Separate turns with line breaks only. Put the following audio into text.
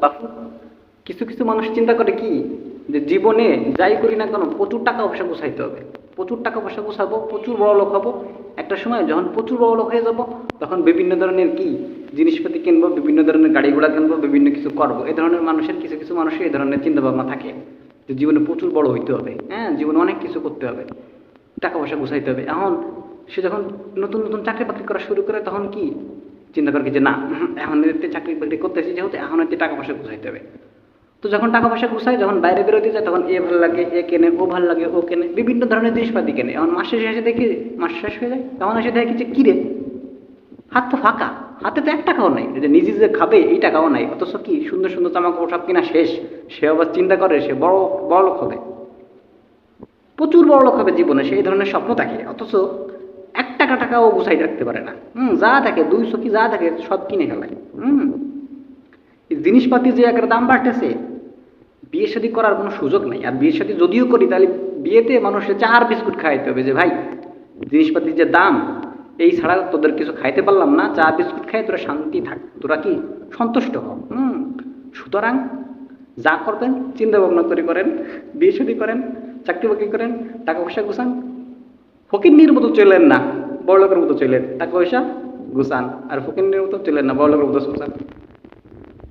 বাপু, কিছু কিছু মানুষ চিন্তা করে কি, যে জীবনে যাই করি না কেন প্রচুর টাকা পয়সা গুছাইতে হবে, প্রচুর টাকা পয়সা গুছাবো, প্রচুর বড় লোক হবো। একটা সময় যখন প্রচুর বড় লোক হয়ে যাব, তখন বিভিন্ন ধরনের কি জিনিসপাতি কিনবো, বিভিন্ন ধরনের গাড়ি ঘোড়া কিনবো, বিভিন্ন কিছু করবো। এই ধরনের মানুষের কিছু কিছু মানুষের এই ধরনের চিন্তা ভাবনা থাকে, যে জীবনে প্রচুর বড় হইতে হবে, হ্যাঁ জীবনে অনেক কিছু করতে হবে, টাকা পয়সা গুছাইতে হবে। এখন সে যখন নতুন নতুন চাকরি বাকরি করা শুরু করে, তখন কি চিন্তা করে কি যে না, এখন এতে চাকরি বাকরি করতেছি যেহেতু, এখন এতে টাকা পয়সা গুছাইতে হবে। তো যখন টাকা পয়সা গুছায়, যখন বাইরে বেরোতে যায়, তখন এ ভালো লাগে এ কেনে, ও ভালো লাগে ও কেনে, বিভিন্ন ধরনের জিনিসপাতি কেনে। এখন মাস শেষে এসে দেখি মাস শেষ হয়ে যায়, তখন এসে দেখি যে কিরে, হাত তো ফাঁকা, হাতে তো 1 টাকাও নাই, যে নিজে যে খাবে এই টাকাও নাই, অথচ কি সুন্দর সুন্দর জামা কাপড় সব কিনা শেষ। সে আবার চিন্তা করে সে বড় বড় লোক হবে, প্রচুর বড় লোক হবে জীবনে, সেই ধরনের স্বপ্ন থাকে, অথচ 1 টাকাও গুছাই রাখতে পারে না। যা থাকে 200 কি যা থাকে সব কিনে ফেলায়। এই জিনিসপাতি যে একটা দাম বাড়তেছে, বিয়ে শাদী করার কোনো সুযোগ নেই। আর বিয়ে শাদী যদিও করি, তাহলে বিয়েতে মানুষের চা আর বিস্কুট খাইতে হবে, যে ভাই জিনিসপাতির যে দাম, এই ছাড়া তোদের কিছু খাইতে পারলাম না, চা বিস্কুট খাই তোরা শান্তি থাক, তোরা কি সন্তুষ্ট হ। সুতরাং যা করবেন চিন্তা ভাবনা করে করেন, বিয়ে শাদী করেন, চাকরি বাকরি করেন, টাকা পয়সা গুছান। ফকিন্নির মতো চলেন না, বড়লোকের মতো চলেন, টাকা পয়সা গুছান। আর ফকিন্নির মতো চলেন না, বড়লোকের মতো গুছান।